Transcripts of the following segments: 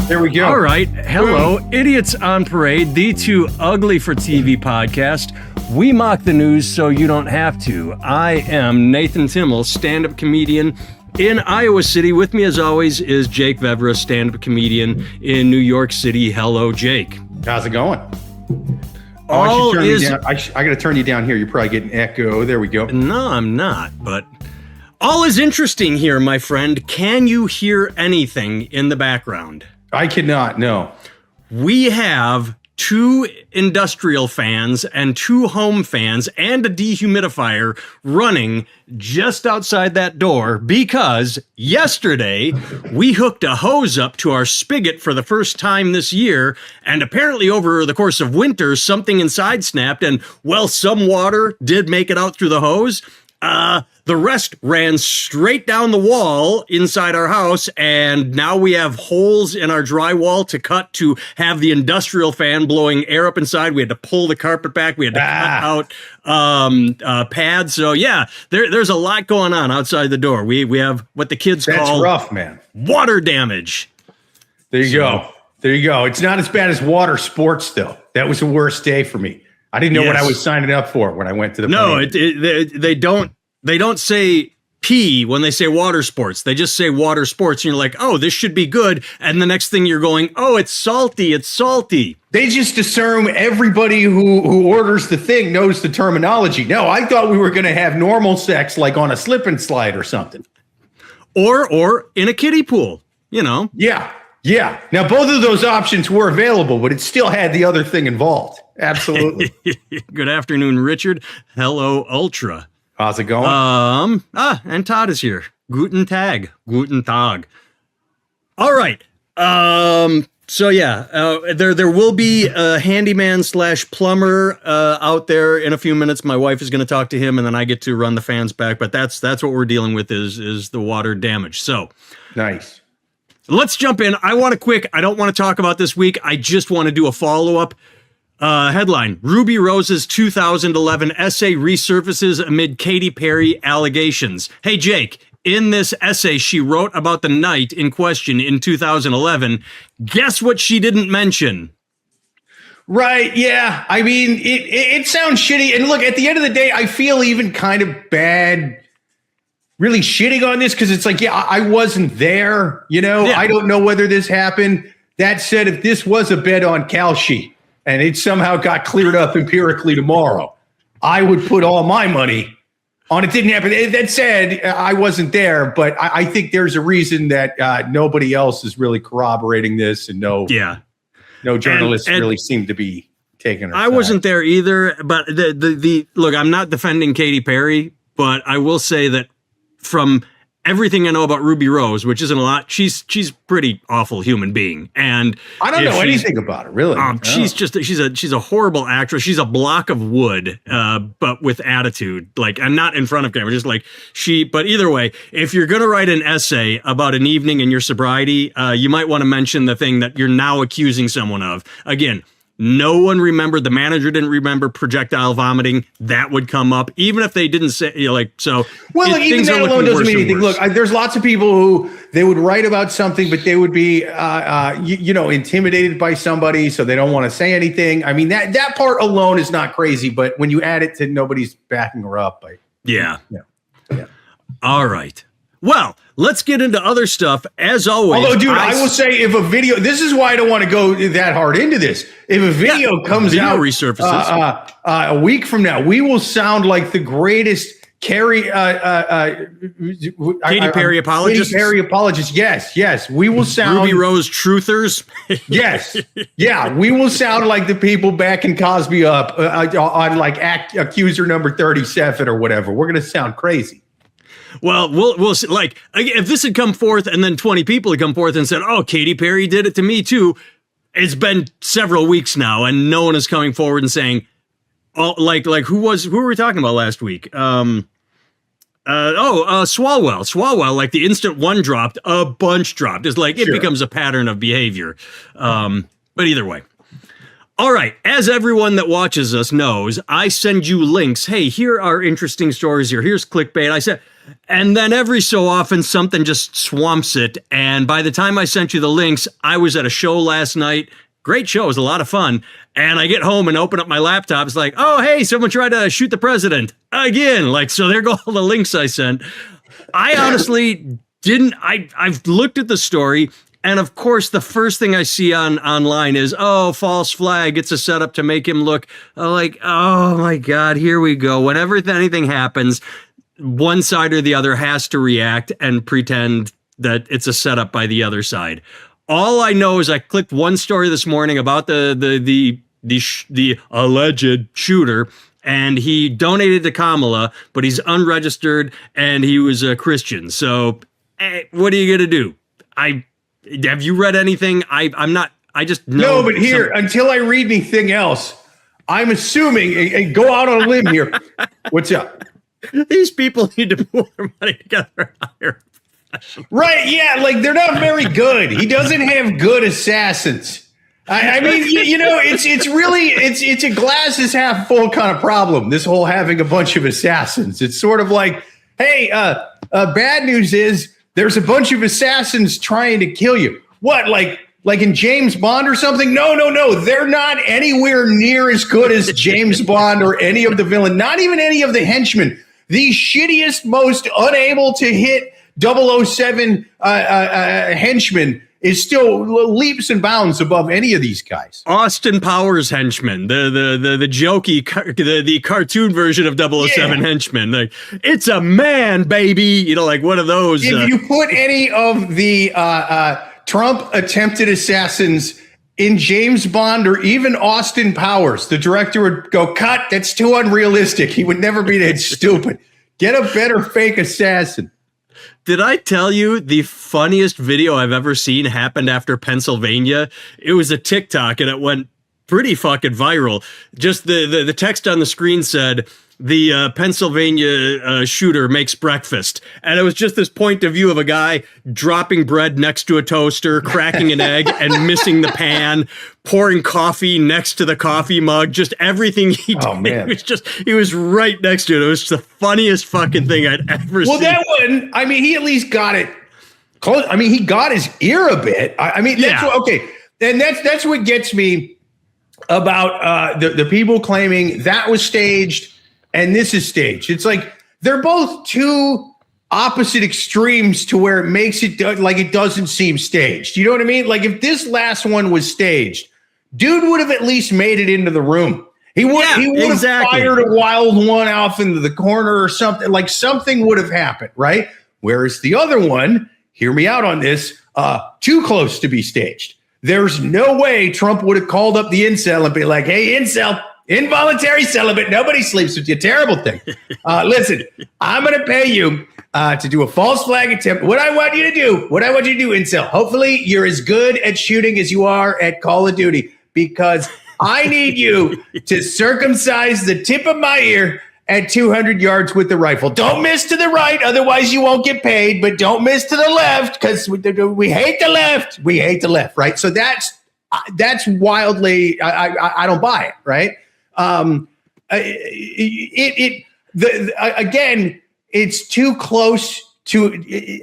There we go. All right. Hello, Idiots on Parade, the too ugly for TV podcast. We mock the news so you don't have to. I am Nathan Timmel, stand-up comedian in Iowa City. With me, as always, is Jake Vevra, stand-up comedian in New York City. Hello, Jake. How's it going? I got to turn you down here. You're probably getting echo. There we go. No, I'm not, but all is interesting here, my friend. Can you hear anything in the background? I cannot, no. We have 2 industrial fans and 2 home fans and a dehumidifier running just outside that door because yesterday we hooked a hose up to our spigot for the first time this year, and apparently over the course of winter something inside snapped, and well, some water did make it out through the hose. The rest ran straight down the wall inside our house, and now we have holes in our drywall to cut to have the industrial fan blowing air up inside. We had to pull the carpet back. We had to cut out pads. So yeah, there's a lot going on outside the door. We have what the kids call That's rough, man. Water damage. There you go. There you go. It's not as bad as water sports, though. That was the worst day for me. I didn't know what I was signing up for when I went to the plane. They don't say P when they say water sports. They just say water sports, and you're like, oh, this should be good. And the next thing you're going, oh, it's salty. It's salty. They just assume everybody who orders the thing knows the terminology. No, I thought we were going to have normal sex, like on a slip and slide or something. Or in a kiddie pool, you know. Yeah. Now, both of those options were available, but it still had the other thing involved. Absolutely. Good afternoon, Richard. Hello, Ultra. How's it going? And Todd is here. Guten Tag. Guten Tag. All right. So yeah, there will be a handyman / plumber out there in a few minutes. My wife is going to talk to him, and then I get to run the fans back. But that's what we're dealing with is the water damage. So nice. Let's jump in. I don't want to talk about this week. I just want to do a follow-up. Headline, Ruby Rose's 2011 essay resurfaces amid Katy Perry allegations. Hey, Jake, in this essay she wrote about the night in question in 2011, guess what she didn't mention? Right, yeah. I mean, it sounds shitty. And look, at the end of the day, I feel even kind of bad really shitting on this because it's like, yeah, I wasn't there, you know? Yeah. I don't know whether this happened. That said, if this was a bet on Cal sheet, and it somehow got cleared up empirically tomorrow, I would put all my money on it. Didn't happen. That said, I wasn't there, but I think there's a reason that nobody else is really corroborating this, and no journalists really seem to be taking her I side. Wasn't there either, but the look, I'm not defending Katy Perry, but I will say that from everything I know about Ruby Rose, which isn't a lot, she's pretty awful human being, and I don't know anything about her really. She's a horrible actress. She's a block of wood, but with attitude. Like, and not in front of camera, just like she. But either way, if you're gonna write an essay about an evening in your sobriety, you might want to mention the thing that you're now accusing someone of. Again, no one remembered. The manager didn't remember projectile vomiting. That would come up, even if they didn't say, so. Well, look, even that alone doesn't mean anything. Look, there's lots of people who they would write about something, but they would be, intimidated by somebody, so they don't want to say anything. I mean, that part alone is not crazy, but when you add it to nobody's backing her up, yeah. All right. Well, let's get into other stuff, as always. Although, dude, I will say, if a video, this is why I don't want to go that hard into this. If a video comes out resurfaces. A week from now, we will sound like the greatest Katy Perry apologists. Katy Perry apologists. Yes. We will sound Ruby Rose truthers. Yes. Yeah. We will sound like the people backing Cosby up on like accuser number 37 or whatever. We're going to sound crazy. Well, we'll see. Like, if this had come forth and then 20 people had come forth and said, oh, Katy Perry did it to me too. It's been several weeks now and no one is coming forward and saying, oh, like who were we talking about last week? Swalwell, like the instant one dropped, a bunch dropped. It's like, it becomes a pattern of behavior. But either way. All right. As everyone that watches us knows, I send you links. Hey, here are interesting stories here. Here's clickbait. I said, and then every so often something just swamps it. And by the time I sent you the links, I was at a show last night. Great show. It was a lot of fun. And I get home and open up my laptop. It's like, oh, hey, someone tried to shoot the president again. Like, so there go all the links I sent. I honestly didn't. I've looked at the story. And of course, the first thing I see online is, oh, false flag. It's a setup to make him look like, oh my God, here we go. Whenever anything happens, one side or the other has to react and pretend that it's a setup by the other side. All I know is I clicked one story this morning about the alleged shooter, and he donated to Kamala, but he's unregistered and he was a Christian. So what are you going to do? Have you read anything? I'm not. I just know. No, but here, until I read anything else, I'm assuming, and go out on a limb here. What's up? These people need to pull their money together and hire a professional. Right? Yeah, like they're not very good. He doesn't have good assassins. I mean, you know, it's really a glass is half full kind of problem. This whole having a bunch of assassins. It's sort of like, hey, bad news is, there's a bunch of assassins trying to kill you. What, like in James Bond or something? No. They're not anywhere near as good as James Bond or any of the villain, not even any of the henchmen. The shittiest, most unable to hit 007 henchmen is still leaps and bounds above any of these guys. Austin Powers henchman, the jokey, the cartoon version of 007 henchman. Like, it's a man, baby. You know, like one of those. If you put any of the Trump attempted assassins in James Bond or even Austin Powers, the director would go, cut, that's too unrealistic. He would never be that stupid. Get a better fake assassin. Did I tell you the funniest video I've ever seen happened after Pennsylvania? It was a TikTok and it went pretty fucking viral. Just the text on the screen said, the Pennsylvania shooter makes breakfast. And it was just this point of view of a guy dropping bread next to a toaster, cracking an egg and missing the pan, pouring coffee next to the coffee mug, just everything he did. Oh, man. He was right next to it. It was the funniest fucking thing I'd ever seen. Well, that one, I mean, he at least got it close. I mean, he got his ear a bit. I mean, that's okay. And that's what gets me about the people claiming that was staged and this is staged. It's like they're both two opposite extremes to where it makes it like it doesn't seem staged. You know what I mean? Like if this last one was staged, dude would have at least made it into the room. He would have fired a wild one off into the corner or something. Like something would have happened, right? Whereas the other one, hear me out on this, too close to be staged. There's no way Trump would have called up the incel and be like, hey, incel, involuntary celibate, nobody sleeps with you. Terrible thing. Listen, I'm going to pay you to do a false flag attempt. What I want you to do, incel, hopefully you're as good at shooting as you are at Call of Duty, because I need you to circumcise the tip of my ear at 200 yards with the rifle. Don't miss to the right, otherwise you won't get paid, but don't miss to the left, because we hate the left. We hate the left, right? So that's wildly, I don't buy it, right? Again, it's too close to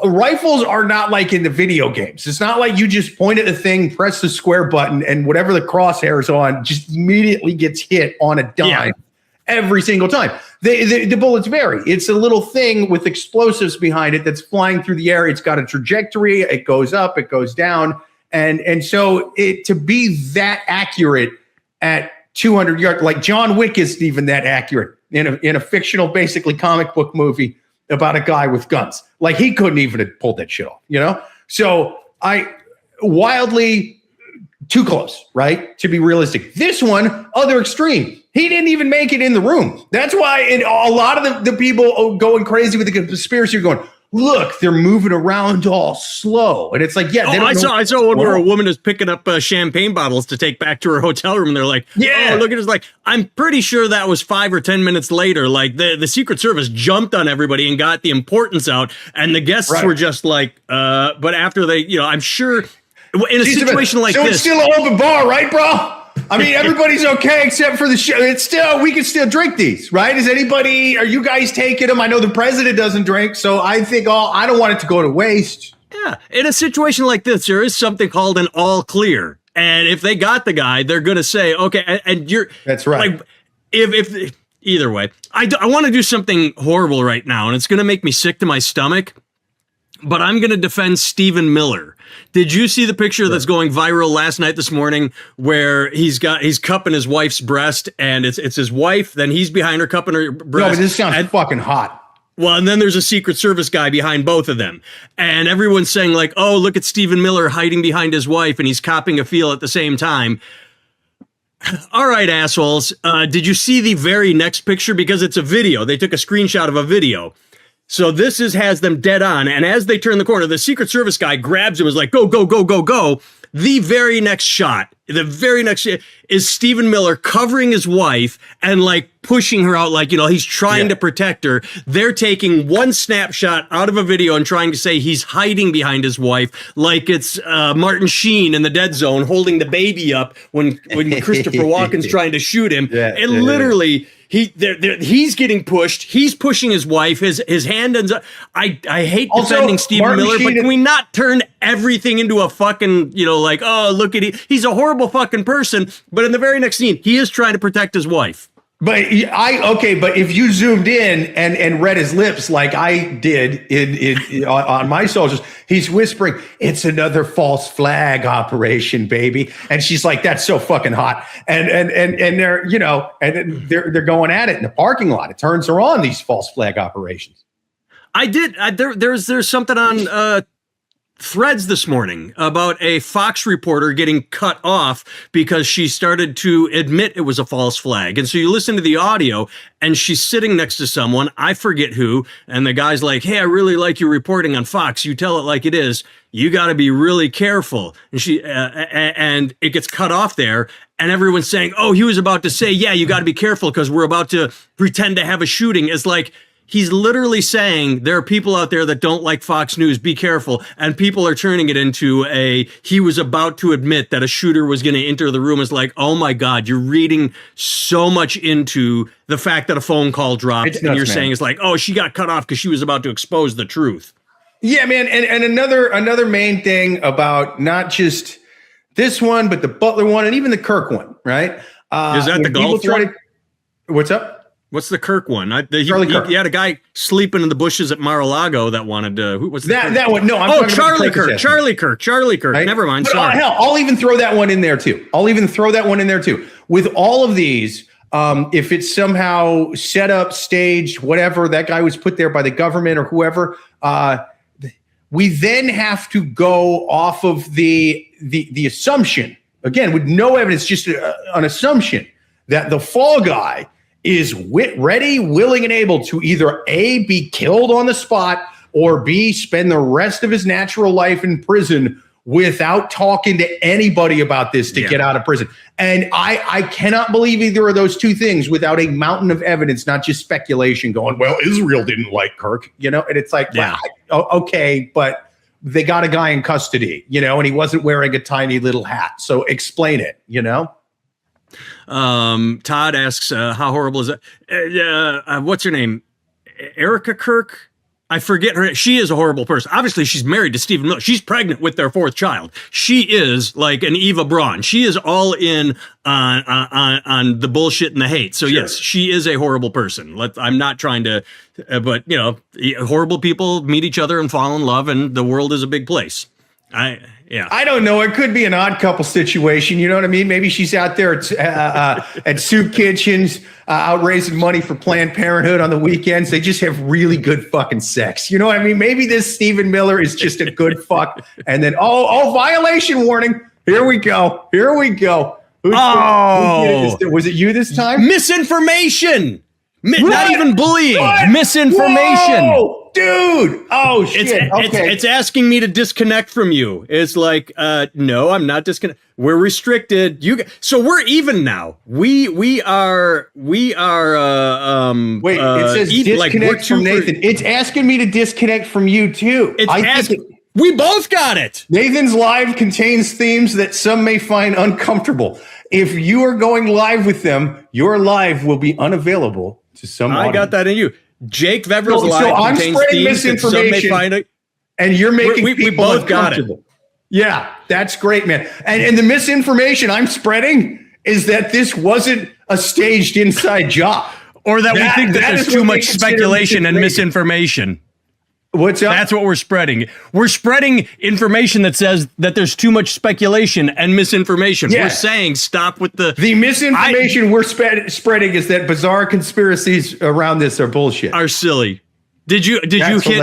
rifles are not like in the video games. It's not like you just point at the thing, press the square button, and whatever the crosshair is on just immediately gets hit on a dime every single time. The bullets vary. It's a little thing with explosives behind it that's flying through the air. It's got a trajectory. It goes up, it goes down. And so to be that accurate at 200 yards, like John Wick isn't even that accurate in a fictional, basically comic book movie about a guy with guns. Like he couldn't even have pulled that shit off, you know? So wildly too close, right? To be realistic. This one, other extreme. He didn't even make it in the room. That's why a lot of the people going crazy with the conspiracy are going, look, they're moving around all slow. And it's like, I saw one where a woman is picking up champagne bottles to take back to her hotel room. And they're like, oh, look at this. Like, I'm pretty sure that was 5 or 10 minutes later. Like the Secret Service jumped on everybody and got the importance out. And the guests were just like, but after they, I'm sure in a situation like this. It's still an open bar, right, bro? I mean, everybody's okay except for the show. It's still, we can still drink these, right? Are you guys taking them? I know the president doesn't drink, so I think I don't want it to go to waste. Yeah. In a situation like this, there is something called an all clear. And if they got the guy, they're going to say, okay, and you're. That's right. Like, if either way, I want to do something horrible right now, and it's going to make me sick to my stomach. But I'm going to defend Stephen Miller. Did you see the picture that's going viral last night, this morning, where he's cupping his wife's breast, and it's his wife, then he's behind her cupping her breast. No, but this sounds fucking hot. Well, and then there's a Secret Service guy behind both of them. And everyone's saying like, oh, look at Stephen Miller hiding behind his wife, and he's copping a feel at the same time. All right, assholes. Did you see the very next picture? Because it's a video. They took a screenshot of a video. So this has them dead on. And as they turn the corner, the Secret Service guy grabs him, is like, go, go, go, go, go. The very next shot, is Stephen Miller covering his wife and like pushing her out, like, he's trying to protect her. They're taking one snapshot out of a video and trying to say he's hiding behind his wife, like it's Martin Sheen in the Dead Zone holding the baby up when Christopher Walken's trying to shoot him. Literally. He's getting pushed. He's pushing his wife. His hand ends up. I hate defending Stephen Miller, but can we not turn everything into a fucking, like, oh, look at he's a horrible fucking person. But in the very next scene, he is trying to protect his wife. But but if you zoomed in and read his lips like I did on my soldiers, he's whispering, "It's another false flag operation, baby." And she's like, "That's so fucking hot." And they're and they're going at it in the parking lot. It turns her on, these false flag operations. There's something on Threads this morning about a Fox reporter getting cut off because she started to admit it was a false flag. And so you listen to the audio and she's sitting next to someone, I forget who, and the guy's like, "Hey, I really like your reporting on Fox. You tell it like it is. You got to be really careful." And she and it gets cut off there, and everyone's saying, "Oh, he was about to say, yeah, you got to be careful because we're about to pretend to have a shooting." It's like, he's literally saying there are people out there that don't like Fox News. Be careful. And people are turning it into he was about to admit that a shooter was going to enter the room. It's like, oh my God, you're reading so much into the fact that a phone call dropped. It's nuts, and you're saying it's like, oh, she got cut off because she was about to expose the truth. Yeah, man. And another main thing about not just this one, but the Butler one and even the Kirk one, right? Is that the golf one? What's up? What's the Kirk one? He had a guy sleeping in the bushes at Mar-a-Lago that wanted to. Who was that one? No, I'm Charlie Kirk. Charlie Kirk. Right? Never mind. But, sorry. Hell, I'll even throw that one in there too. With all of these, if it's somehow set up, staged, whatever, that guy was put there by the government or whoever, we then have to go off of the assumption, again, with no evidence, just an assumption that the fall guy is ready, willing, and able to either A, be killed on the spot, or B, spend the rest of his natural life in prison without talking to anybody about this to get out of prison. And I cannot believe either of those two things without a mountain of evidence, not just speculation going, well, Israel didn't like Kirk, and it's like, okay, but they got a guy in custody, and he wasn't wearing a tiny little hat. So explain it, Todd asks, how horrible is that? What's her name? Erica Kirk? I forget her. She is a horrible person. Obviously, she's married to Stephen Miller. She's pregnant with their fourth child. She is like an Eva Braun. She is all in on the bullshit and the hate. So yes, she is a horrible person. I'm not trying to, but horrible people meet each other and fall in love, and the world is a big place. I don't know. It could be an Odd Couple situation. You know what I mean? Maybe she's out there at soup kitchens, out raising money for Planned Parenthood on the weekends. They just have really good fucking sex. You know what I mean? Maybe this Stephen Miller is just a good fuck. And then, violation warning. Here we go. Was it you this time? Misinformation. Not even bullying. What? Misinformation. Whoa! Dude, oh shit! It's asking me to disconnect from you. It's like, no, I'm not disconnect. We're restricted. So we're even now. We are. Wait, it says disconnect from Nathan. It's asking me to disconnect from you too. We both got it. Nathan's live contains themes that some may find uncomfortable. If you are going live with them, your live will be unavailable to some I got that in you. Jake Vevra's live so I'm contains spreading themes that some may misinformation, find it. and you're making We people both got it. uncomfortable. Yeah, that's great, man. And the misinformation I'm spreading is that this wasn't a staged inside job. Or that we think that there's too much speculation and misinformation. What's up? That's what we're spreading. We're spreading information that says that there's too much speculation and misinformation. Yeah. We're saying stop with the misinformation we're spreading is that bizarre conspiracies around this are bullshit. Are silly. Did you hit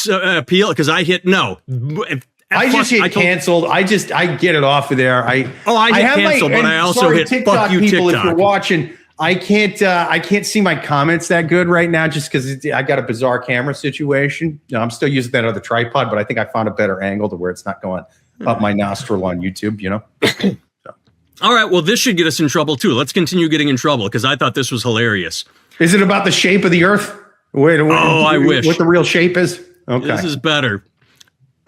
appeal? Because I hit no. I just hit canceled. I get it off of there. I hit canceled, but I also hit TikTok fuck you, people, TikTok. If you're watching, I can't see my comments that good right now just because I got a bizarre camera situation. I'm still using that other tripod, but I think I found a better angle to where it's not going up my nostril on YouTube, So. All right, well, this should get us in trouble too. Let's continue getting in trouble because I thought this was hilarious. Is it about the shape of the earth? I wish. What the real shape is? Okay. This is better.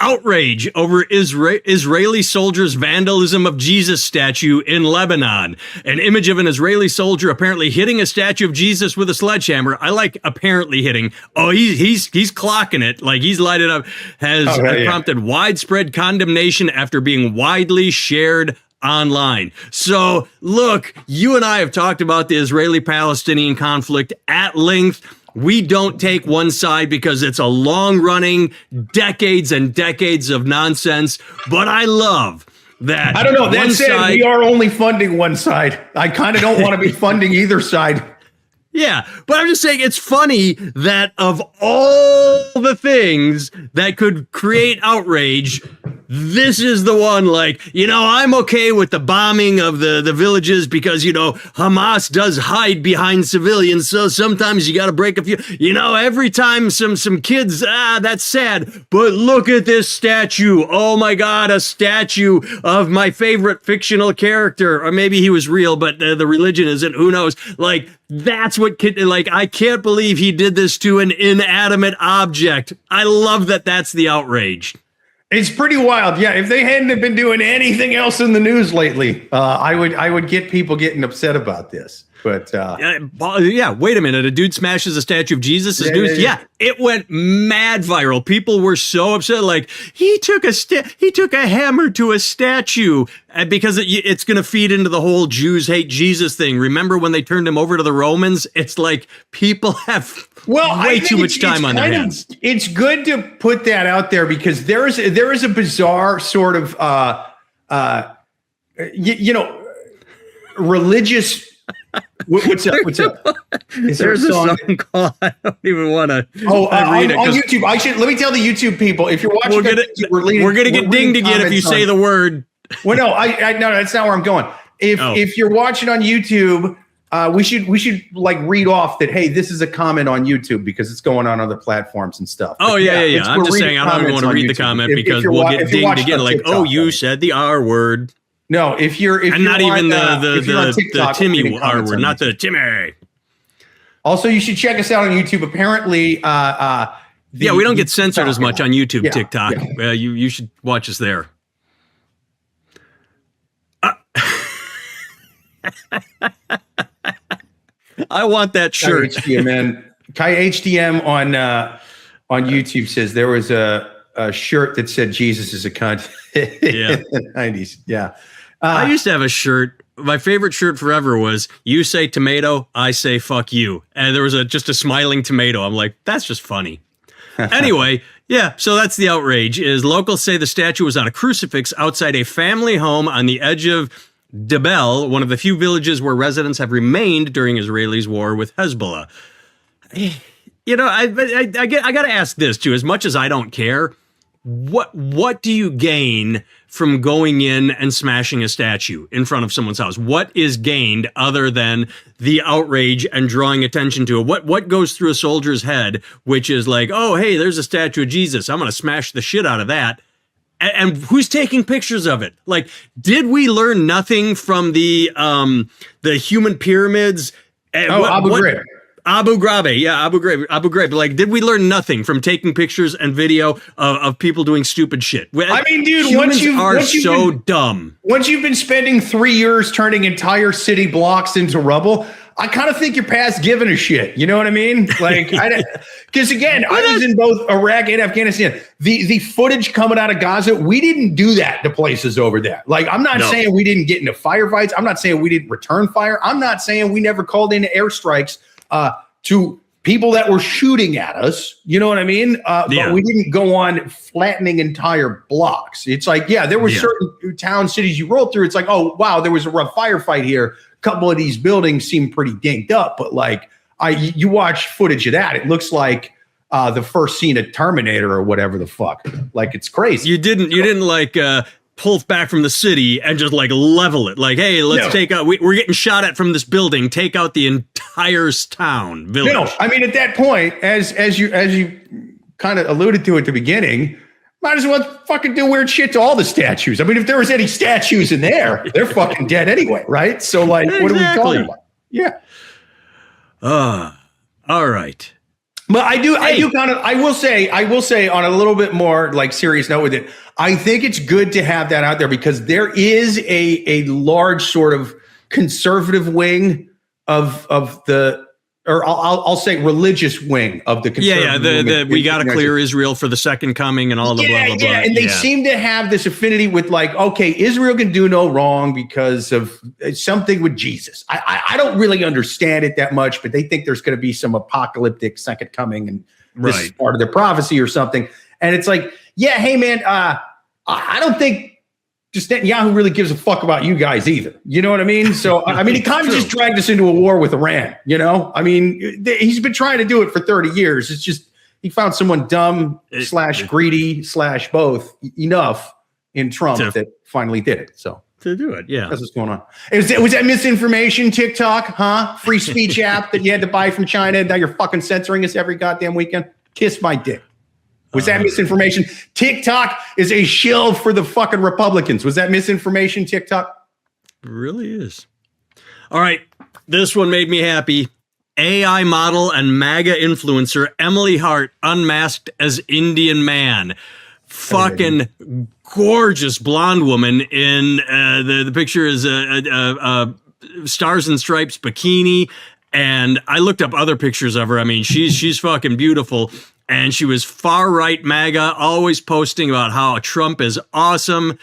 Outrage over Israeli soldiers' vandalism of Jesus statue in Lebanon. An image of an Israeli soldier apparently hitting a statue of Jesus with a sledgehammer. I like apparently hitting. Oh, he's clocking it. Like he's lighted up. Has prompted widespread condemnation after being widely shared online. So look, you and I have talked about the Israeli-Palestinian conflict at length. We don't take one side because it's a long-running, decades and decades of nonsense. But I love that. I don't know. That said, we are only funding one side. I kind of don't want to be funding either side. Yeah, but I'm just saying it's funny that of all the things that could create outrage, this is the one like, I'm okay with the bombing of the villages because, Hamas does hide behind civilians. So sometimes you got to break a few, every time some kids, that's sad. But look at this statue. Oh my God, a statue of my favorite fictional character. Or maybe he was real, but the religion isn't. Who knows? Like, that's what I can't believe he did this to an inanimate object. I love that that's the outrage. It's pretty wild. Yeah, if they hadn't been doing anything else in the news lately, I would get people getting upset about this. But wait a minute. A dude smashes a statue of Jesus. Yeah, it went mad viral. People were so upset. Like he took a hammer to a statue because it's going to feed into the whole Jews hate Jesus thing. Remember when they turned him over to the Romans? It's like people have way too much time on their hands. It's good to put that out there because there is a bizarre sort of religious. What's up? Is there There's a song called, I don't even want to read it. On YouTube, let me tell the YouTube people, if you're watching, we're gonna get dinged again if you say the word. Well, no, no, that's not where I'm going. If you're watching on YouTube, we should like read off that, hey, this is a comment on YouTube because it's going on other platforms and stuff. Oh, yeah. I'm just saying I don't even want to read the comment because we'll get dinged again. Like, you said the R word. No, if you're not even the Timmy R word, not the Timmy. Also, you should check us out on YouTube. Apparently, we don't get censored as much on YouTube, TikTok. Yeah. You should watch us there. I want that shirt. Kai HDM on YouTube says there was a shirt that said Jesus is a cunt. Yeah. In the 90s. Yeah. I used to have a shirt. My favorite shirt forever was you say tomato, I say fuck you. And there was just a smiling tomato. I'm like, that's just funny. Anyway, so that's the outrage is locals say the statue was on a crucifix outside a family home on the edge of Debel, one of the few villages where residents have remained during Israelis' war with Hezbollah. I got to ask this too, as much as I don't care, what do you gain from going in and smashing a statue in front of someone's house? What is gained other than the outrage and drawing attention to it? What goes through a soldier's head, which is like, oh, hey, there's a statue of Jesus. I'm going to smash the shit out of that. And who's taking pictures of it? Like, did we learn nothing from the human pyramids? Abu Ghraib. Abu Ghraib, yeah, Abu Ghraib. Like, did we learn nothing from taking pictures and video of people doing stupid shit? I mean, dude, dumb. Once you've been spending 3 years turning entire city blocks into rubble, I kind of think you're past giving a shit. You know what I mean? Like, because again, I was in both Iraq and Afghanistan. The footage coming out of Gaza, we didn't do that to places over there. Like, I'm not saying we didn't get into firefights. I'm not saying we didn't return fire. I'm not saying we never called in airstrikes to people that were shooting at us. You know what I mean? But we didn't go on flattening entire blocks. It's like, there were certain town cities you rolled through. It's like, oh, wow, there was a rough firefight here. Couple of these buildings seem pretty dinked up, but like you watch footage of that, it looks like the first scene of Terminator or whatever the fuck. Like, it's crazy. You didn't like pull back from the city and just like level it. Like, hey, let's take out. We're getting shot at from this building. Take out the entire village. No, I mean, at that point, as you kind of alluded to at the beginning, might as well fucking do weird shit to all the statues. I mean, if there was any statues in there, they're fucking dead anyway, right? So, like, what are we talking about? Yeah. All right. But I will say on a little bit more like serious note with it, I think it's good to have that out there because there is a large sort of conservative wing of the, or I'll say religious wing of the conservative we got to clear Israel for the second coming and all the blah, blah, blah. Yeah, and they seem to have this affinity with like, okay, Israel can do no wrong because of something with Jesus. I don't really understand it that much, but they think there's going to be some apocalyptic second coming and this is part of their prophecy or something. And it's like, yeah, hey, man, I don't think just Netanyahu really gives a fuck about you guys either. You know what I mean? So, I mean, he kind of just dragged us into a war with Iran, you know? I mean, he's been trying to do it for 30 years. It's just, he found someone dumb / greedy / both enough in Trump that finally did it. So to do it, yeah. That's what's going on. Was that misinformation TikTok, huh? Free speech app that you had to buy from China. Now you're fucking censoring us every goddamn weekend. Kiss my dick. Was that misinformation? TikTok is a shield for the fucking Republicans. Was that misinformation, TikTok? It really is. All right. This one made me happy. AI model and MAGA influencer Emily Hart unmasked as Indian man. Fucking gorgeous blonde woman in the picture is a Stars and Stripes bikini. And I looked up other pictures of her. I mean, she's fucking beautiful. And she was far right MAGA, always posting about how Trump is awesome.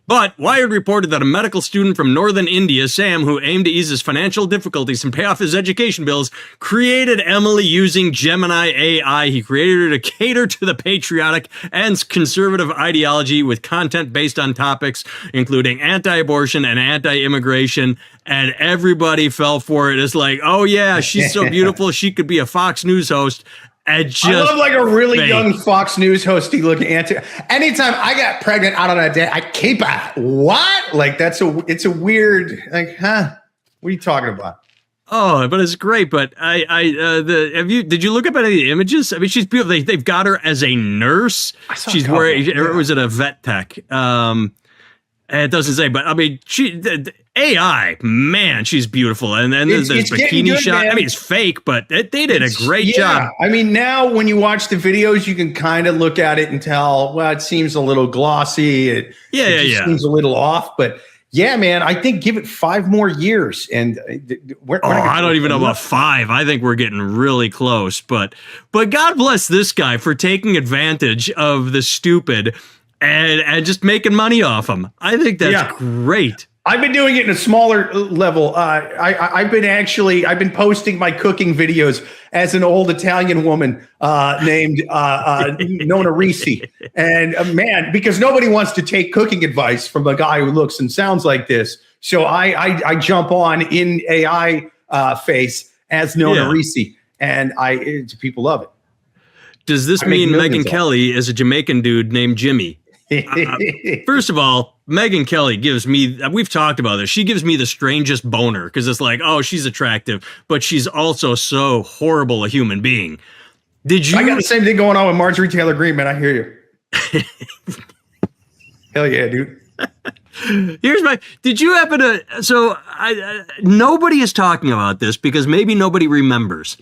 But Wired reported that a medical student from northern India, Sam, who aimed to ease his financial difficulties and pay off his education bills, created Emily using Gemini AI. He created her to cater to the patriotic and conservative ideology with content based on topics including anti-abortion and anti-immigration. And everybody fell for it. It's like, oh yeah, she's so beautiful. She could be a Fox News host. I love like a really young Fox News hosty looking answer. Anytime I got pregnant out on that day, I keep it. What? Like it's a weird, like, huh? What are you talking about? Oh, but it's great. But did you look up any of the images? I mean, she's beautiful. They've got her as a nurse. She's wearing, or was it a vet tech? It doesn't say, but I mean, AI, man, she's beautiful. And then there's this bikini shot. Man. I mean, it's fake, but they did a great job. I mean, now when you watch the videos, you can kind of look at it and tell, well, it seems a little glossy. It seems a little off. But yeah, man, I think give it 5 more years. And I don't even know about 5. I think we're getting really close. But God bless this guy for taking advantage of the stupid and just making money off them. I think that's great. I've been doing it in a smaller level. I've been posting my cooking videos as an old Italian woman named Nona Risi. And man, because nobody wants to take cooking advice from a guy who looks and sounds like this. So I jump on in AI face as Nona Risi, and people love it. Does this mean Megyn Kelly is a Jamaican dude named Jimmy? First of all, Megyn Kelly gives me, we've talked about this, she gives me the strangest boner because it's like, oh, she's attractive, but she's also so horrible a human being. I got the same thing going on with Marjorie Taylor Greene, man. I hear you. Hell yeah, dude. Did you happen to, nobody is talking about this because maybe nobody remembers.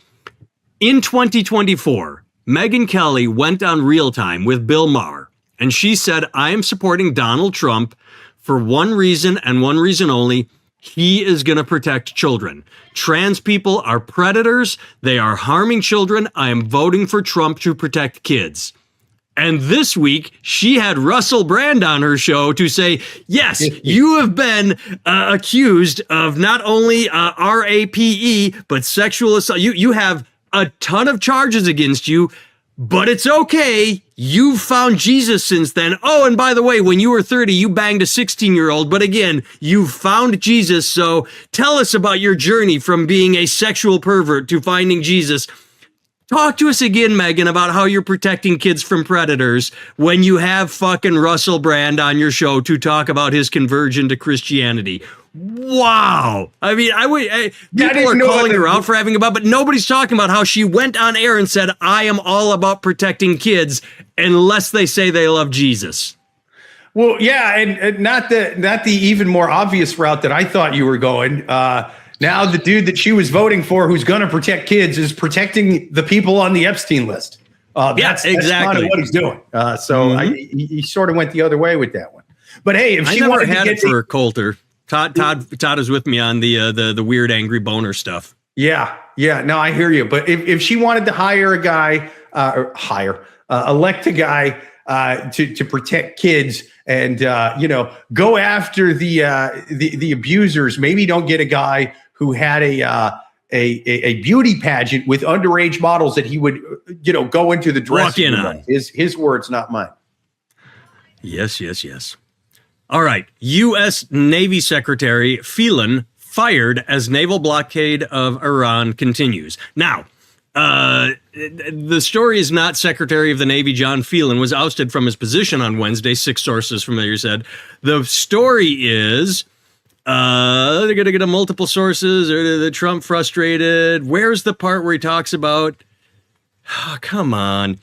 In 2024, Megyn Kelly went on Real Time with Bill Maher, and she said, I am supporting Donald Trump for one reason and one reason only. He is going to protect children. Trans people are predators. They are harming children. I am voting for Trump to protect kids. And this week, she had Russell Brand on her show to say, yes, you have been accused of not only RAPE, but sexual assault. You have a ton of charges against you, but it's okay. You've found Jesus since then. Oh, and by the way, when you were 30, you banged a 16-year-old. But again, you've found Jesus. So tell us about your journey from being a sexual pervert to finding Jesus. Talk to us again, Megyn, about how you're protecting kids from predators when you have fucking Russell Brand on your show to talk about his conversion to Christianity. Wow. I mean, people are calling her out for having about, but nobody's talking about how she went on air and said, I am all about protecting kids unless they say they love Jesus. Well, yeah, and not the even more obvious route that I thought you were going. Now the dude that she was voting for who's going to protect kids is protecting the people on the Epstein list. That's exactly kind of what he's doing. He sort of went the other way with that one. But hey, if she wanted to get for Coulter, Todd is with me on the weird angry boner stuff. Yeah. No, I hear you. But if she wanted to hire a guy, elect a guy to protect kids and go after the abusers, maybe don't get a guy who had a beauty pageant with underage models that he would go into the dressing room on. His words, not mine. Yes. All right. U.S. Navy Secretary Phelan fired as naval blockade of Iran continues. Now, the story is not Secretary of the Navy John Phelan was ousted from his position on Wednesday, 6 sources familiar said. The story is they're going to get multiple sources, or the Trump frustrated. Where's the part where he talks about, come on.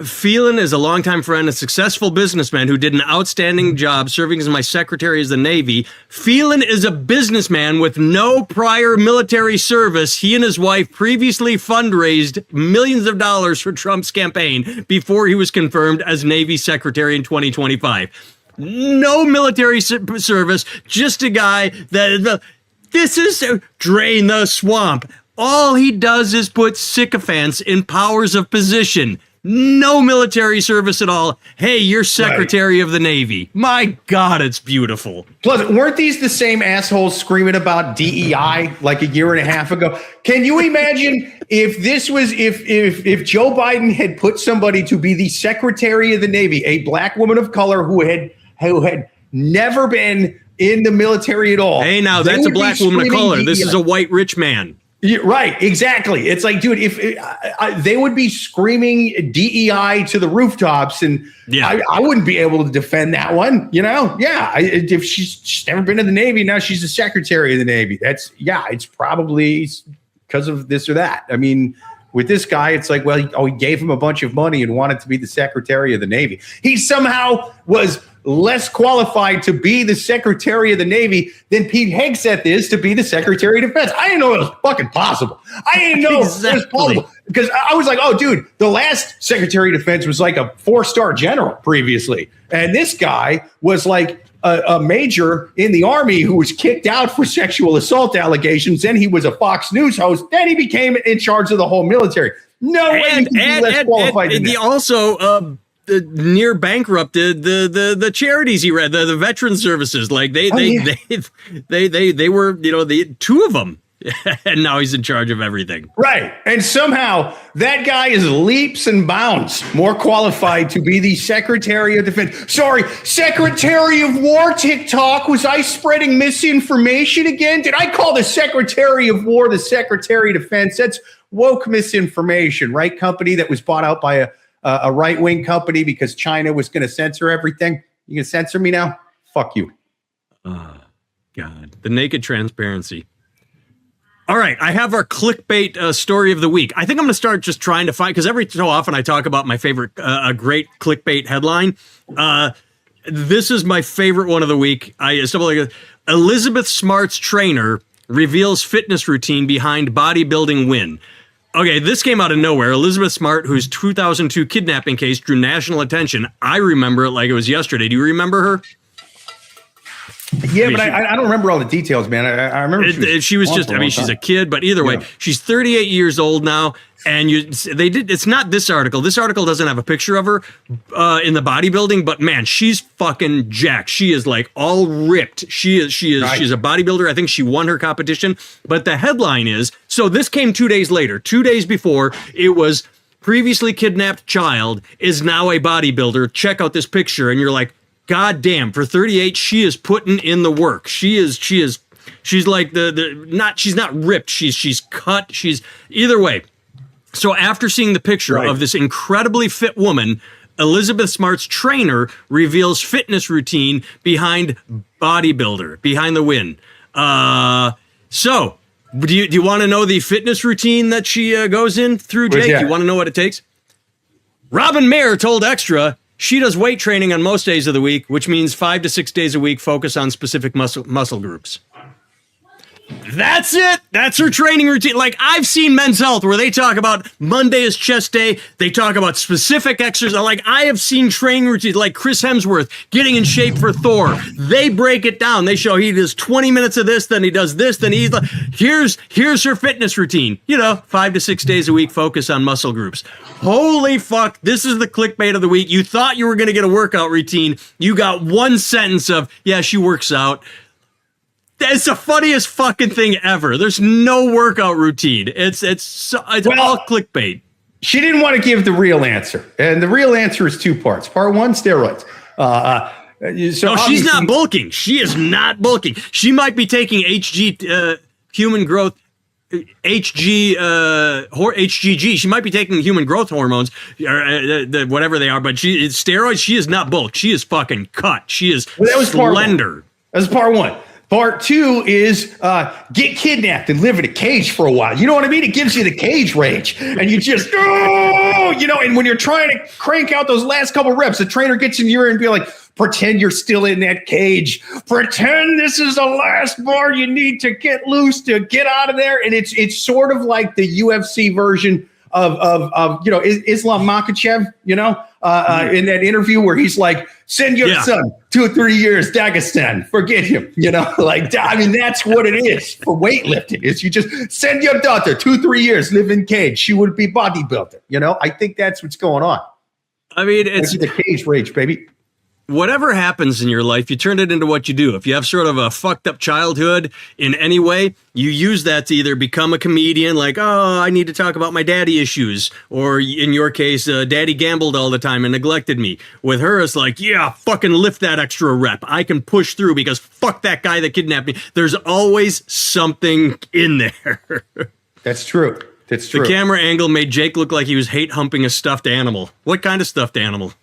Phelan is a longtime friend, a successful businessman who did an outstanding job serving as my secretary of the Navy. Phelan is a businessman with no prior military service. He and his wife previously fundraised millions of dollars for Trump's campaign before he was confirmed as Navy Secretary in 2025. No military service, just a guy this is drain the swamp. All he does is put sycophants in powers of position. No military service at all. Hey, you're Secretary of the Navy. My God, it's beautiful. Plus, weren't these the same assholes screaming about DEI like a year and a half ago? Can you imagine if this was if Joe Biden had put somebody to be the Secretary of the Navy, a black woman of color who had never been in the military at all? Hey, now that's a black woman of color. DEI. This is a white rich man. Yeah, right, exactly. It's like, dude, if they would be screaming DEI to the rooftops, and I wouldn't be able to defend that one, if she's never been in the Navy, now she's the Secretary of the Navy. It's probably because of this or that. I mean, with this guy, it's like, well, he gave him a bunch of money and wanted to be the Secretary of the Navy. He somehow was less qualified to be the Secretary of the Navy than Pete Hegseth is to be the Secretary of Defense. I didn't know it was fucking possible. I didn't know it was possible because I was like, oh, dude, the last Secretary of Defense was like a 4-star general previously. And this guy was like a major in the Army who was kicked out for sexual assault allegations. Then he was a Fox News host. Then he became in charge of the whole military. No way you can be less qualified than that. He also near bankrupted the charities he read, the veteran services. Like they were, the two of them. And now he's in charge of everything. Right. And somehow that guy is leaps and bounds more qualified to be the Secretary of Defense. Sorry, Secretary of War TikTok. Was I spreading misinformation again? Did I call the Secretary of War the Secretary of Defense? That's woke misinformation, right? Company that was bought out by a right-wing company because China was going to censor everything. You can censor me now? Fuck you. Oh, God. The naked transparency. All right, I have our clickbait story of the week. I think I'm going to start just trying to find, because every so often I talk about my favorite, a great clickbait headline. This is my favorite one of the week. Something like Elizabeth Smart's trainer reveals fitness routine behind bodybuilding win. Okay, this came out of nowhere. Elizabeth Smart, whose 2002 kidnapping case drew national attention. I remember it like it was yesterday. Do you remember her? Yeah, I don't remember all the details, man. I remember she was just, I mean, she's a kid, but either way, she's 38 years old now. And it's not this article. This article doesn't have a picture of her in the bodybuilding, but man, she's fucking jacked. She is like all ripped. She's a bodybuilder. I think she won her competition. But the headline is, so this came 2 days later, 2 days before it was previously kidnapped child is now a bodybuilder. Check out this picture. And you're like, God damn, for 38, she is putting in the work. She's like she's not ripped. She's cut. She's either way. So after seeing the picture of this incredibly fit woman, Elizabeth Smart's trainer reveals fitness routine behind bodybuilder, behind the win. So do you want to know the fitness routine that she goes in through, Jake? Do you want to know what it takes? Robin Mayer told Extra she does weight training on most days of the week, which means 5 to 6 days a week, focus on specific muscle groups. That's it. That's her training routine. Like, I've seen Men's Health where they talk about Monday is chest day. They talk about specific exercise. Like, I have seen training routines like Chris Hemsworth getting in shape for Thor. They break it down. They show he does 20 minutes of this, then he does this, then he's like, here's her fitness routine. 5 to 6 days a week, focus on muscle groups. Holy fuck. This is the clickbait of the week. You thought you were going to get a workout routine. You got one sentence of, yeah, she works out. It's the funniest fucking thing ever. There's no workout routine. It's all clickbait. She didn't want to give the real answer, and the real answer is two parts. Part one, steroids. No, she's not bulking. She is not bulking. She might be taking human growth. HGG. She might be taking human growth hormones, or whatever they are, but steroids. She is not bulk. She is fucking cut. She is slender. That was part one. Part two is get kidnapped and live in a cage for a while. You know what I mean? It gives you the cage rage. And you just, and when you're trying to crank out those last couple reps, the trainer gets in your ear and be like, pretend you're still in that cage. Pretend this is the last bar you need to get loose to get out of there. And it's sort of like the UFC version of Islam Makhachev, in that interview where he's like, send your son 2 or 3 years, Dagestan, forget him, I mean, that's what it is for weightlifting, is you just send your daughter 2 or 3 years, live in cage. She would be bodybuilder, I think that's what's going on. I mean, it's the cage rage, baby. Whatever happens in your life, you turn it into what you do. If you have sort of a fucked up childhood in any way, you use that to either become a comedian, like, oh, I need to talk about my daddy issues. Or in your case, daddy gambled all the time and neglected me. With her, it's like, yeah, fucking lift that extra rep. I can push through because fuck that guy that kidnapped me. There's always something in there. That's true. That's true. The camera angle made Jake look like he was hate humping a stuffed animal. What kind of stuffed animal?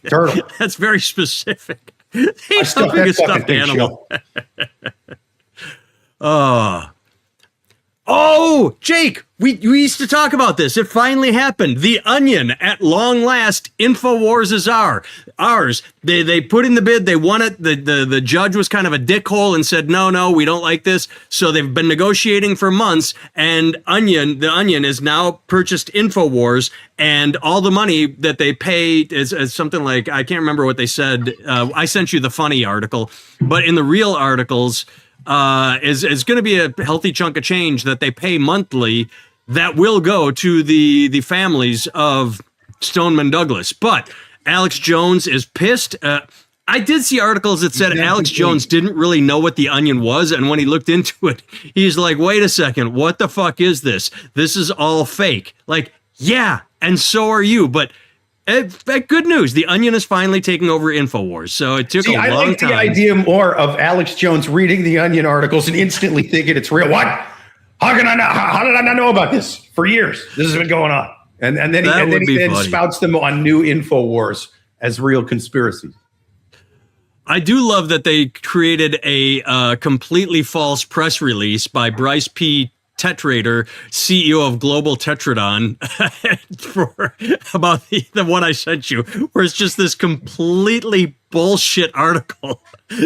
Turtle. That's very specific. He's humping a stuffed animal. Oh, Jake, we used to talk about this. It finally happened. The Onion, at long last, InfoWars is ours. They put in the bid. They won it. The judge was kind of a dickhole and said, no, we don't like this. So they've been negotiating for months, and the Onion has now purchased InfoWars, and all the money that they pay is something like, I can't remember what they said. I sent you the funny article, but in the real articles, is going to be a healthy chunk of change that they pay monthly that will go to the families of Stoneman Douglas. But Alex Jones is pissed. I did see articles that said Alex Jones didn't really know what the Onion was, and when he looked into it, he's like, wait a second, what the fuck is this? This is all fake. Like, yeah, and so are you, but good news. The Onion is finally taking over InfoWars. So it took a long time. I like the idea more of Alex Jones reading the Onion articles and instantly thinking it's real. What? How did I not know about this for years? This has been going on. And then he spouts them on new InfoWars as real conspiracies. I do love that they created a completely false press release by Bryce P. Tetrader, CEO of Global Tetradon, about the one I sent you, where it's just this completely bullshit article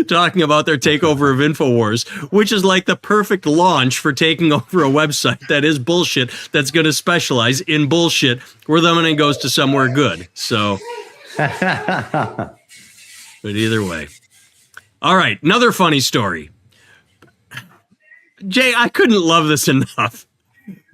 talking about their takeover of InfoWars, which is like the perfect launch for taking over a website that is bullshit, that's going to specialize in bullshit, where the money goes to somewhere good. So, but either way. All right, another funny story. Jay, I couldn't love this enough.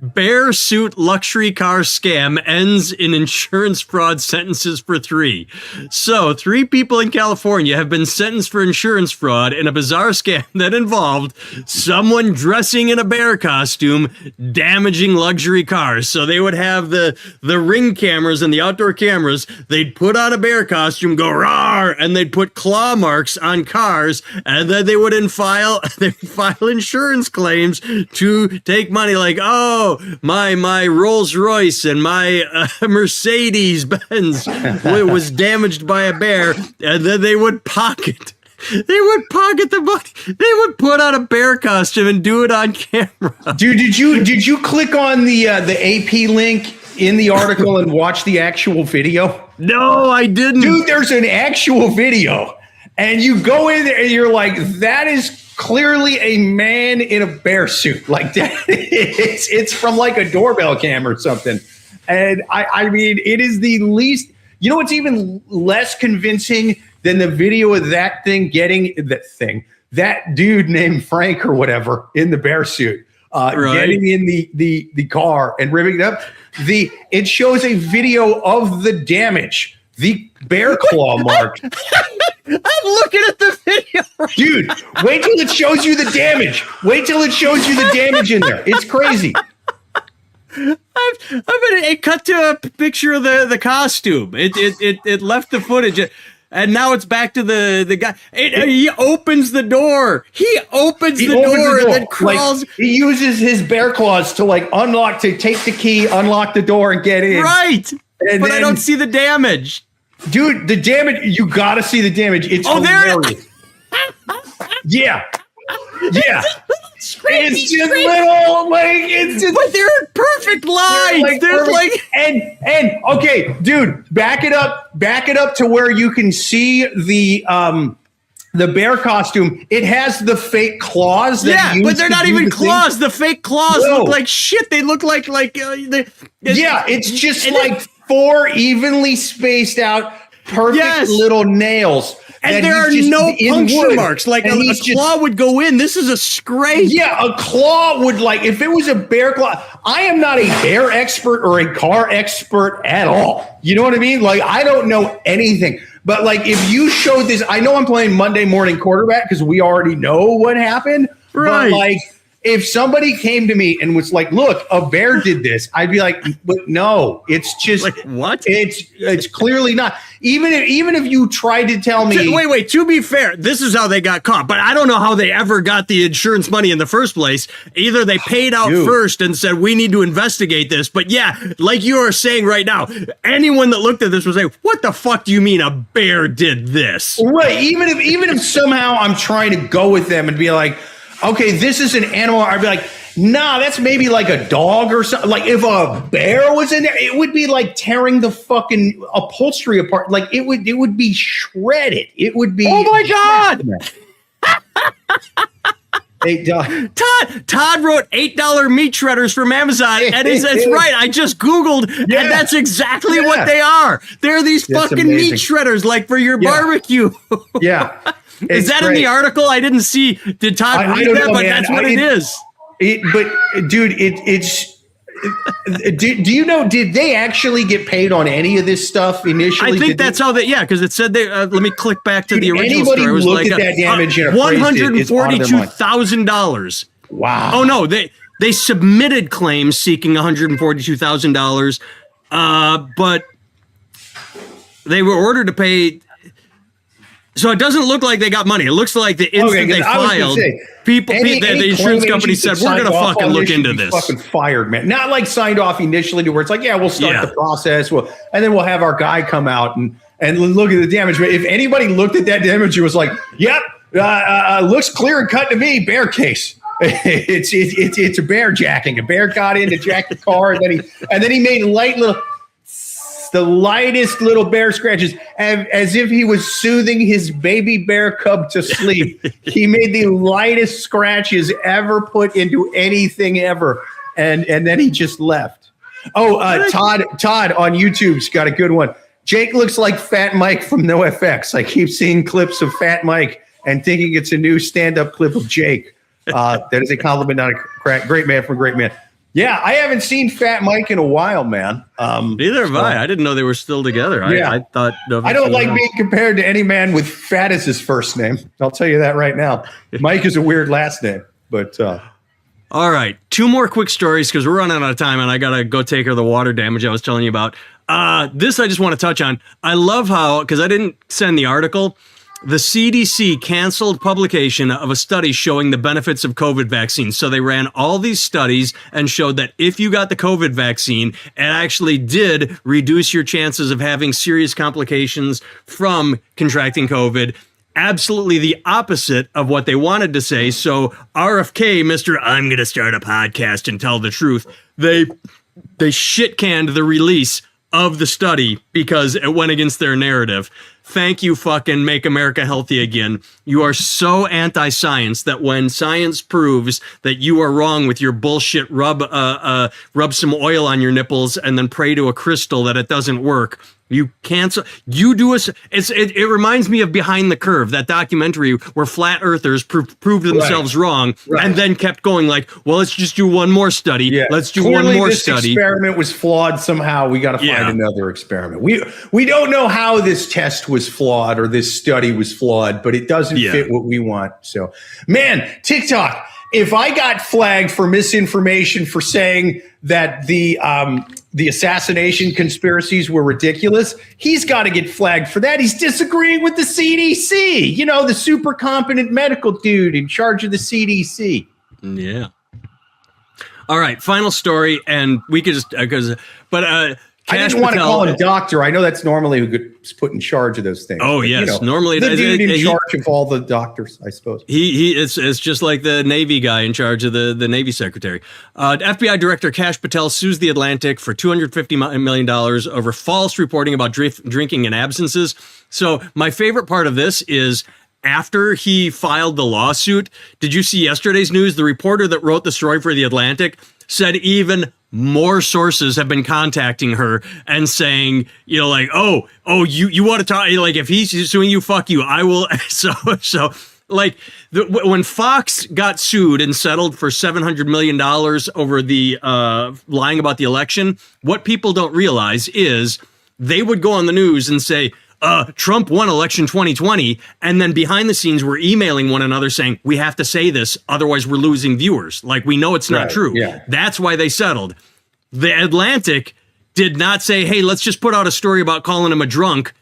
Bear suit luxury car scam ends in insurance fraud sentences for 3. So 3 people in California have been sentenced for insurance fraud in a bizarre scam that involved someone dressing in a bear costume damaging luxury cars. So they would have the ring cameras and the outdoor cameras. They'd put on a bear costume, go rawr, and they'd put claw marks on cars, and then they would file insurance claims to take money, like, oh, my Rolls Royce and my Mercedes Benz was damaged by a bear, and then they would pocket the money. They would put on a bear costume and do it on camera. Dude, did you click on the AP link in the article and watch the actual video? No, I didn't. Dude, there's an actual video, and you go in there and you're like, that is clearly a man in a bear suit. Like that. It's from like a doorbell cam or something. And I mean, it is the least, you know what's even less convincing than the video of that dude named Frank or whatever in the bear suit, getting in the car and ripping it up. It shows a video of the damage, the bear claw mark. I'm looking at the video. Dude, wait till it shows you the damage. Wait till it shows you the damage in there. It's crazy. It cut to a picture of the costume. It left the footage, and now it's back to the guy. He opens the door. He opens the door and then crawls. Like, he uses his bear claws to take the key, unlock the door, and get in. Right. But I don't see the damage. Dude, the damage, you gotta see the damage. It's hilarious. Yeah. It's just little, but they're in perfect lines. And okay, dude, back it up to where you can see the bear costume. It has the fake claws. But they're not even claws. The fake claws look like shit. They look like it's just like 4 evenly spaced out, perfect little nails. And there are no puncture marks. Like a claw would go in. This is a scrape. Yeah, a claw would, like, if it was a bear claw. I am not a bear expert or a car expert at all. You know what I mean? Like, I don't know anything. But, like, if you showed this, I know I'm playing Monday morning quarterback because we already know what happened. Right. But, like, if somebody came to me and was like, look, a bear did this, I'd be like, but no, it's just like, what? It's clearly not. Even if you tried to tell me. Wait, to be fair, this is how they got caught, but I don't know how they ever got the insurance money in the first place. Either they paid out first and said, we need to investigate this. But yeah, like you are saying right now, anyone that looked at this was like, what the fuck do you mean a bear did this? Right. Even if somehow I'm trying to go with them and be like, okay, this is an animal, I'd be like, nah, that's maybe like a dog or something. Like if a bear was in there, it would be like tearing the fucking upholstery apart. Like it would be shredded. It would be. Oh my God. Todd wrote $8 meat shredders from Amazon, and it's right. I just Googled, and that's exactly what they are. They're these fucking meat shredders, like for your barbecue. Yeah. Is that in the article? I didn't see. Did Todd read that? But that's what it is. Do you know, did they actually get paid on any of this stuff initially? I think that's how they, because it said they, let me click back to the original story. It was like that damage $142,000. Wow. Oh no, they submitted claims seeking $142,000, but they were ordered to pay. So it doesn't look like they got money. It looks like the instant they filed, the insurance company said, we're going to fucking look into this. Fucking fired, man. Not like signed off initially to where it's like, yeah, we'll start the process. And then we'll have our guy come out and look at the damage. But if anybody looked at that damage, it was like, yep, looks clear and cut to me, bear case. It's a bear jacking. A bear got in to jack the car, and then he made light little the lightest little bear scratches, and as if he was soothing his baby bear cub to sleep. He made the lightest scratches ever put into anything ever, and then he just left. Oh, Todd on YouTube's got a good one. Jake looks like Fat Mike from NoFX. I keep seeing clips of Fat Mike and thinking it's a new stand-up clip of Jake. That is a compliment, not a great man from great man. Yeah, I haven't seen Fat Mike in a while, man. Neither have I. I didn't know they were still together. Yeah. I thought. I don't like being compared to any man with Fat as his first name. I'll tell you that right now. Mike is a weird last name, but. All right, 2 more quick stories because we're running out of time, and I gotta go take care of the water damage I was telling you about. This I just want to touch on. I love how, because I didn't send the article, the CDC canceled publication of a study showing the benefits of COVID vaccines. So they ran all these studies and showed that if you got the COVID vaccine, it actually did reduce your chances of having serious complications from contracting COVID. Absolutely the opposite of what they wanted to say. So RFK, Mr. I'm going to start a podcast and tell the truth, they shit-canned the release of the study because it went against their narrative. Thank you, fucking Make America Healthy Again. You are so anti-science that when science proves that you are wrong with your bullshit rub some oil on your nipples and then pray to a crystal that it doesn't work, you cancel. You do us. It reminds me of Behind the Curve, that documentary where flat earthers proved themselves wrong and then kept going like, well, let's just do one more study. Yeah. Let's do one more study. This experiment was flawed somehow. We got to find another experiment. We don't know how this test was flawed or this study was flawed, but it doesn't fit what we want. So, man, TikTok. If I got flagged for misinformation for saying that the assassination conspiracies were ridiculous, he's got to get flagged for that. He's disagreeing with the CDC, you know, the super competent medical dude in charge of the CDC. Yeah. All right, final story, and we could just I didn't want to call him doctor. I know that's normally who gets put in charge of those things. Oh, but, yes. Normally, the dude in charge of all the doctors, I suppose. It's just like the Navy guy in charge of the Navy secretary. FBI Director Kash Patel sues The Atlantic for $250 million over false reporting about drinking and absences. So my favorite part of this is after he filed the lawsuit, did you see yesterday's news? The reporter that wrote the story for The Atlantic said even more sources have been contacting her and saying, you know, like, oh, you want to talk? Like, if he's suing you, fuck you. I will. So like when Fox got sued and settled for $700 million over the lying about the election, what people don't realize is they would go on the news and say, Trump won election 2020, and then behind the scenes we're emailing one another saying, we have to say this, otherwise we're losing viewers. Like, we know it's not true. Yeah. That's why they settled. The Atlantic did not say, hey, let's just put out a story about calling him a drunk,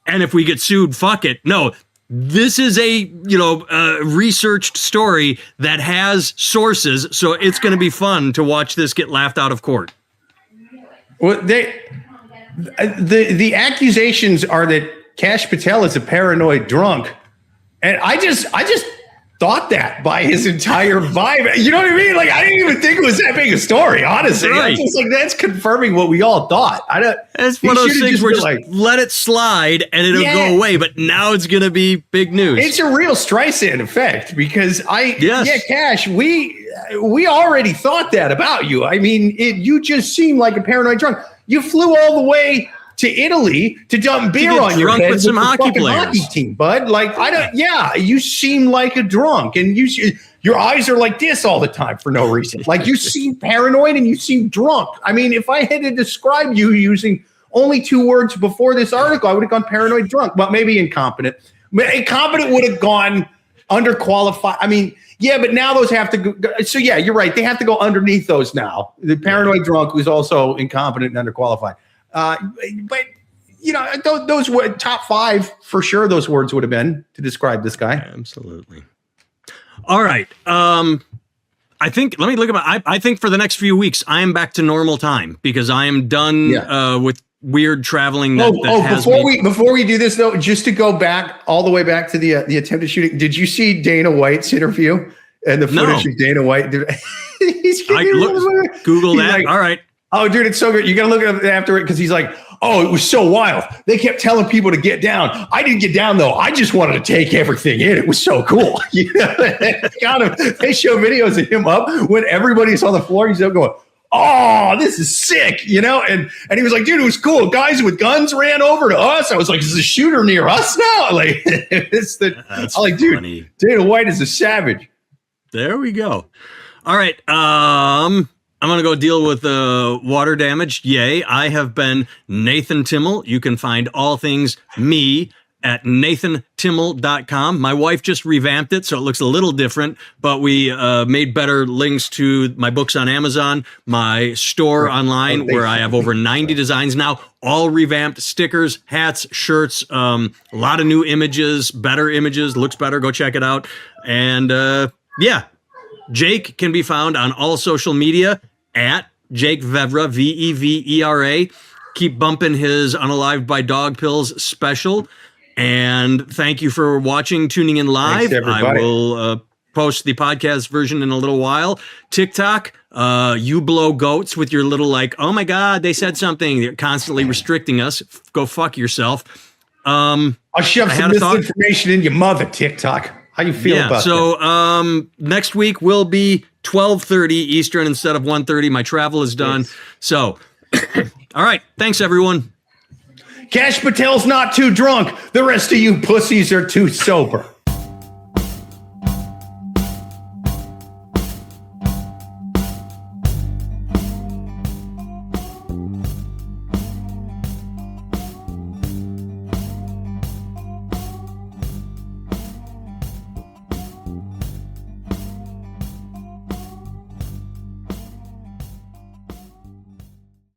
and if we get sued, fuck it. No, this is a researched story that has sources, so it's going to be fun to watch this get laughed out of court. Well, the accusations are that Kash Patel is a paranoid drunk, and I just thought that by his entire vibe. You know what I mean? Like, I didn't even think it was that big a story, honestly. Right. Just like, that's confirming what we all thought. It's one of those things where just like, let it slide and it'll go away, but now it's going to be big news. It's a real Streisand effect because Kash, we already thought that about you. I mean, you just seem like a paranoid drunk. You flew all the way to Italy to dump beer on your head with some hockey team, bud. Like, you seem like a drunk, and your eyes are like this all the time for no reason. Like, you seem paranoid and you seem drunk. I mean, if I had to describe you using only 2 words before this article, I would have gone paranoid drunk, but maybe incompetent. Incompetent would have gone underqualified. I mean, yeah, but now those have to go. So yeah, you're right. They have to go underneath those now. The paranoid drunk who's also incompetent and underqualified. But you know, those were top 5 for sure. Those words would have been to describe this guy. Absolutely. All right. I think. Let me look at I think for the next few weeks, I am back to normal time because I am done with weird traveling. Before we do this though, just to go back all the way back to the attempted shooting. Did you see Dana White's interview and the footage of Dana White? Google that. Like, all right. Oh, dude, it's so good. You got to look at it after it because he's like, Oh, it was so wild. They kept telling people to get down. I didn't get down though. I just wanted to take everything in. It was so cool. You know, they show videos of him up when everybody's on the floor. He's up going, oh, this is sick, you know? And he was like, dude, it was cool. Guys with guns ran over to us. I was like, is a shooter near us now? Like, I'm like, dude, Dana White is a savage. There we go. All right. I'm going to go deal with water damage. Yay. I have been Nathan Timmel. You can find all things me at nathantimmel.com. My wife just revamped it, so it looks a little different, but we made better links to my books on Amazon, my store online, where I have over 90 designs now, all revamped, stickers, hats, shirts, a lot of new images, better images, looks better. Go check it out. And yeah, Jake can be found on all social media at Jake Vevera, Vevera. Keep bumping his Unalived by Dog Pills special. And thank you for watching, tuning in live. Thanks, I will post the podcast version in a little while. TikTok, you blow goats with your little like, oh my God, they said something. They're constantly restricting us. Go fuck yourself. I'll shove some misinformation in your mother, TikTok. How you feel about that? So next week will be 12:30 Eastern instead of 1:30. My travel is done. Yes. So, all right. Thanks, everyone. Kash Patel's not too drunk. The rest of you pussies are too sober.